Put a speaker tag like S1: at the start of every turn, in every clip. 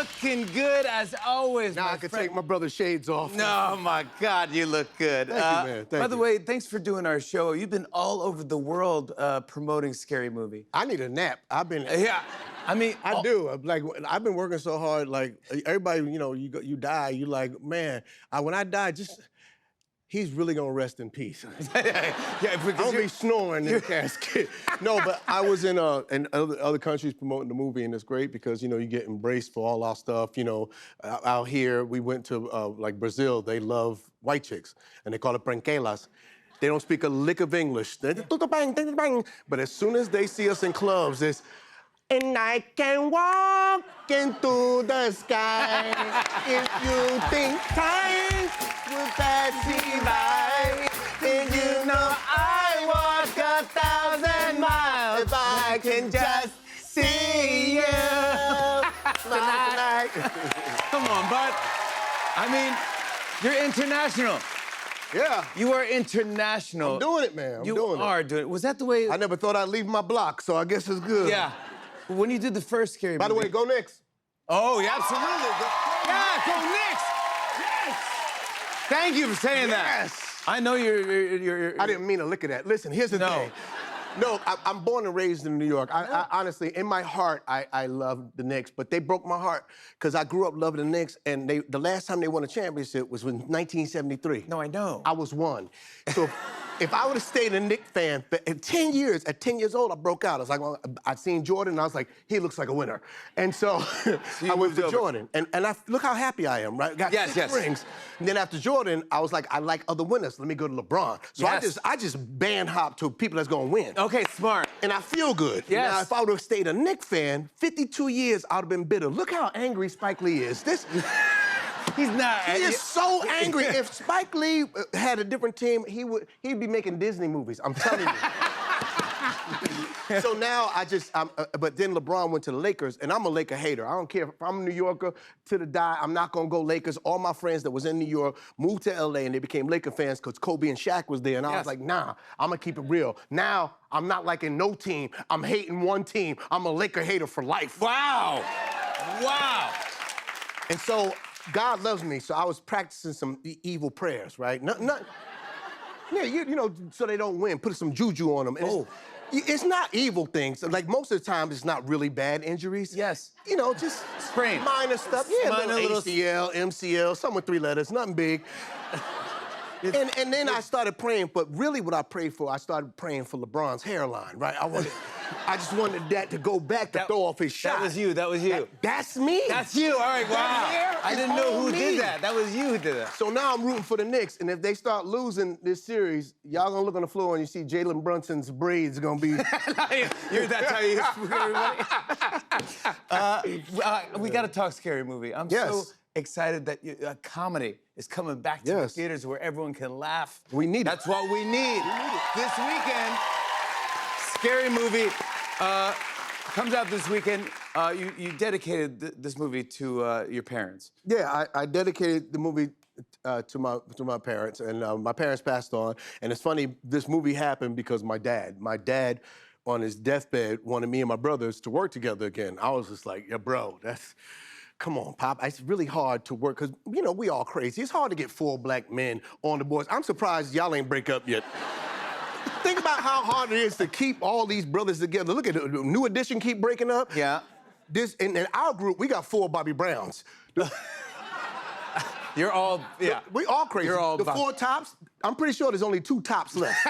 S1: looking good as always,
S2: Now
S1: my
S2: I can
S1: friend.
S2: take my brother's shades off.
S1: No, my God, you look good.
S2: Thank you, man. Thank
S1: by the
S2: you.
S1: way, thanks for doing our show. You've been all over the world promoting Scary Movie.
S2: I need a nap. I've been.
S1: Yeah, I mean,
S2: I do. Like I've been working so hard. Like everybody, you die. You like, man. When I die, he's really gonna rest in peace.
S1: yeah,
S2: I'm
S1: because
S2: gonna be snoring in the casket. No, but I was in other countries promoting the movie, and it's great because you get embraced for all our stuff. Out here we went to like Brazil. They love white chicks, and they call it branquelas. They don't speak a lick of English. But as soon as they see us in clubs, it's and I can walk into the sky if you think time will pass me by. Then you know I walk 1,000 miles if I can just see you tonight.
S1: come on, bud. I mean, you're international.
S2: Yeah,
S1: You are international.
S2: I'm doing it, man. I'm
S1: you
S2: doing
S1: are doing it. Was that the way?
S2: I never thought I'd leave my block, so I guess it's good.
S1: Yeah. When you did the first Scary
S2: By the
S1: Movie.
S2: way, go Knicks.
S1: Oh, yeah, absolutely. Yeah, go Knicks.
S2: Yes.
S1: Thank you for saying that.
S2: Yes.
S1: I know you're.
S2: I didn't mean to look at that. Listen, here's the
S1: No.
S2: thing. No, I'm born and raised in New York. I honestly, in my heart, I love the Knicks, but they broke my heart because I grew up loving the Knicks, and the last time they won a championship was in 1973.
S1: No, I know.
S2: I was one. So if I would have stayed a Knicks fan for 10 years, at 10 years old, I broke out. I was like, well, I seen Jordan, and I was like, he looks like a winner. And so I went for Jordan. And look how happy I am, right? Got
S1: Yes,
S2: 6
S1: yes.
S2: rings. And then after Jordan, I was like, I like other winners. Let me go to LeBron. So
S1: Yes.
S2: I just band hop to people that's gonna win.
S1: Okay, smart.
S2: And I feel good.
S1: Yes.
S2: Now, if I would have stayed a Knicks fan, 52 years, I'd have been bitter. Look how angry Spike Lee is.
S1: He's not.
S2: He is so angry. If Spike Lee had a different team, he'd be making Disney movies. I'm telling you. So now but then LeBron went to the Lakers, and I'm a Laker hater. I don't care if I'm a New Yorker to the die. I'm not gonna go Lakers. All my friends that was in New York moved to LA, and they became Laker fans because Kobe and Shaq was there. And I was like, nah, I'm gonna keep it real. Now I'm not liking no team. I'm hating one team. I'm a Laker hater for life.
S1: Wow. Wow.
S2: And so God loves me, so I was practicing some evil prayers, right? Yeah, so they don't win. Put some juju on them. And it's not evil things. Like most of the time, it's not really bad injuries.
S1: Yes.
S2: Just
S1: Sprain.
S2: minor stuff. Yeah,
S1: Minor
S2: little
S1: little-
S2: ACL, MCL, something with 3 letters, nothing big. And then I started praying, but really what I prayed for, I started praying for LeBron's hairline, right? I just wanted that to go back to throw off his shot.
S1: That was you. That was you.
S2: That's me.
S1: That's you. All right. Wow.
S2: hair
S1: I
S2: is
S1: didn't know
S2: all
S1: who
S2: me.
S1: did that. That was you who did that.
S2: So now I'm rooting for the Knicks, and if they start losing this series, y'all gonna look on the floor and you see Jalen Brunson's braids gonna be.
S1: That's how you spook everybody. We got to talk Scary Movie. I'm so excited that a comedy is coming back to the theaters where everyone can laugh.
S2: We need it.
S1: That's what we need. This weekend, Scary Movie comes out this weekend. You dedicated this movie to your parents.
S2: Yeah, I dedicated the movie to my parents, and my parents passed on. And it's funny, this movie happened because my dad on his deathbed wanted me and my brothers to work together again. I was just like, yeah, bro, come on, Pop. It's really hard to work because, we all crazy. It's hard to get 4 black men on the boards. I'm surprised y'all ain't break up yet. Think about how hard it is to keep all these brothers together. Look at it, New Edition keep breaking up.
S1: Yeah.
S2: In our group, we got 4 Bobby Browns.
S1: You're all, yeah.
S2: We all crazy.
S1: You're all
S2: the 4 tops, I'm pretty sure there's only 2 tops left.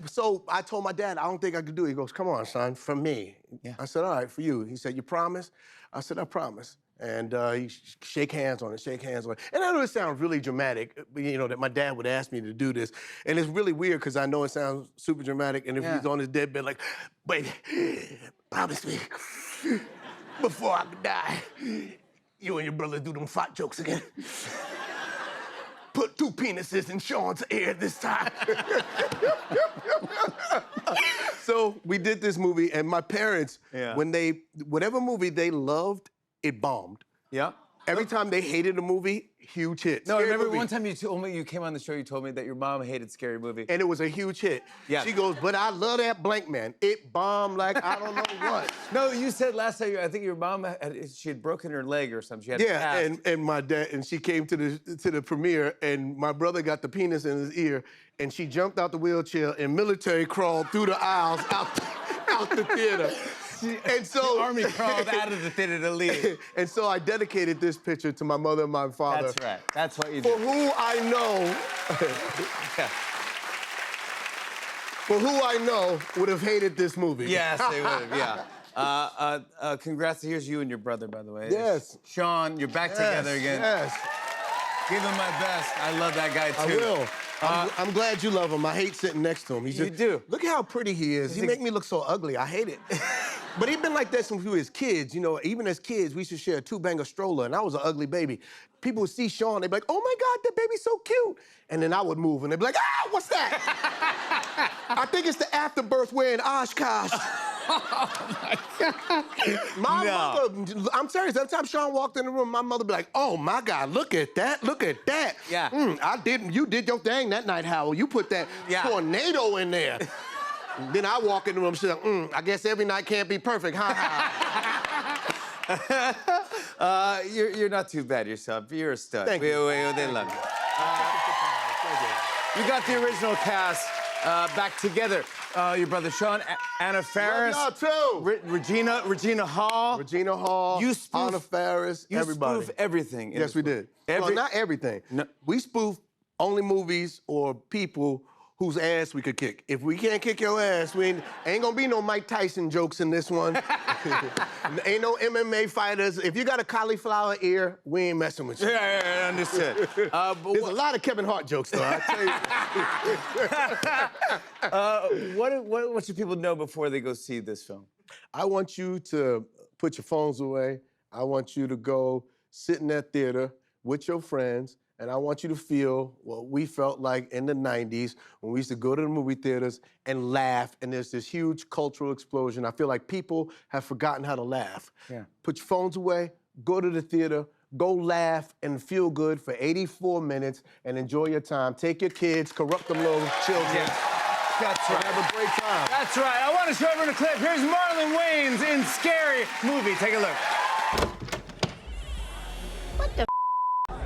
S2: So I told my dad, I don't think I could do it. He goes, come on, son, for me.
S1: Yeah.
S2: I said, all right, for you. He said, you promise? I said, I promise. And he shake hands on it. And I know it sounds really dramatic, that my dad would ask me to do this. And it's really weird because I know it sounds super dramatic. And if he's on his deathbed, like, baby, promise me, before I die, you and your brother do them fat jokes again. Put 2 penises in Sean's ear this time. So we did this movie, and my parents, whatever movie they loved, it bombed.
S1: Yeah.
S2: Every time they hated a movie, huge hit.
S1: No, I
S2: Scary
S1: remember
S2: movie.
S1: one time you told me, you came on the show, you told me that your mom hated Scary Movie.
S2: And it was a huge hit.
S1: Yeah.
S2: She goes, but I love that blank man. It bombed like I don't know what.
S1: No, you said last time, I think your mom, she had broken her leg or something. She had a
S2: Yeah,
S1: cast.
S2: and my dad, and she came to the premiere, and my brother got the penis in his ear, and she jumped out the wheelchair and military crawled through the aisles out the theater. And so
S1: The army crawled out of the theater to leave.
S2: And so I dedicated this picture to my mother and my father.
S1: That's right. That's what you
S2: For
S1: did.
S2: who I know,
S1: Yeah.
S2: for who I know would have hated this movie.
S1: Yes, they would have, yeah. Congrats. Here's you and your brother, by the way.
S2: Yes.
S1: Sean, you're back together again.
S2: Yes,
S1: Give him my best. I love that guy,
S2: I
S1: too.
S2: will. I'm glad you love him. I hate sitting next to him. He's
S1: You
S2: just,
S1: do.
S2: Look at how pretty he is. He make me look so ugly. I hate it. But he's been like that since we was kids. You know, even as kids, we used to share a two-banger stroller, and I was an ugly baby. People would see Sean, they'd be like, oh my God, that baby's so cute. And then I would move, and they'd be like, ah, what's that? I think it's the afterbirth wearing Oshkosh. My mother, I'm serious. Every time Sean walked in the room, my mother be like, oh my God, look at that, look at that.
S1: Yeah.
S2: You did your thing that night, Howell. You put that tornado in there. Then I walk in the room, she's like, I guess every night can't be perfect, huh?
S1: You're not too bad yourself. You're a stud.
S2: Thank you.
S1: They love you. You got the original cast back together. Your brother Sean, Anna Faris,
S2: Love y'all too.
S1: Regina Hall.
S2: Regina Hall,
S1: You spoof-
S2: Anna Faris,
S1: You
S2: everybody.
S1: spoof everything. in
S2: Yes,
S1: this
S2: we
S1: movie.
S2: did. Well, not everything.
S1: No.
S2: We spoof only movies or people whose ass we could kick. If we can't kick your ass, we ain't gonna be no Mike Tyson jokes in this one. Ain't no MMA fighters. If you got a cauliflower ear, we ain't messing with you.
S1: Yeah, understood. But
S2: There's a lot of Kevin Hart jokes, though. I tell you.
S1: what should people know before they go see this film?
S2: I want you to put your phones away. I want you to go sit in that theater with your friends, and I want you to feel what we felt like in the 90s when we used to go to the movie theaters and laugh, and there's this huge cultural explosion. I feel like people have forgotten how to laugh.
S1: Yeah.
S2: Put your phones away, go to the theater, go laugh and feel good for 84 minutes and enjoy your time. Take your kids, corrupt them little children.
S1: Yeah. That's right.
S2: Have a great time.
S1: That's right. I want to show everyone a clip. Here's Marlon Wayans in Scary Movie. Take a look.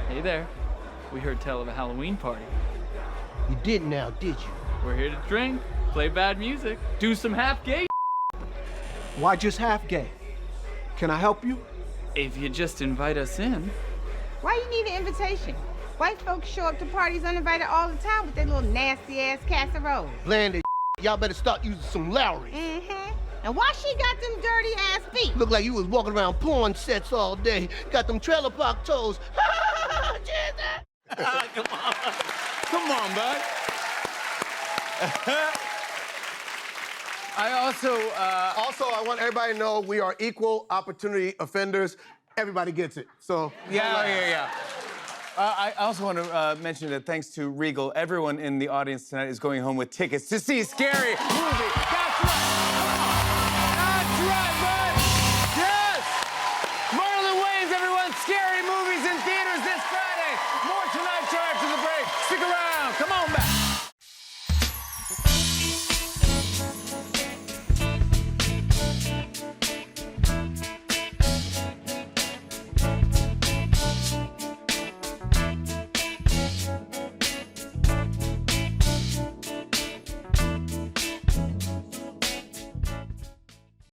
S3: Hey there. We heard tell of a Halloween party.
S4: You didn't now, did you?
S3: We're here to drink, play bad music, do some half-gay.
S4: Why just half gay? Can I help you?
S3: If you just invite us in.
S5: Why you need an invitation? White folks show up to parties uninvited all the time with their little nasty-ass casseroles.
S4: Bland as y'all better start using some Lowry.
S5: Mm-hmm. And why she got them dirty-ass feet?
S4: Look like you was walking around porn sets all day. Got them trailer park toes. Jesus!
S1: Come on, bud. I also,
S2: Also, I want everybody to know we are equal opportunity offenders. Everybody gets it. So,
S1: yeah. I also want to mention that thanks to Regal, everyone in the audience tonight is going home with tickets to see Scary Movie. That's right.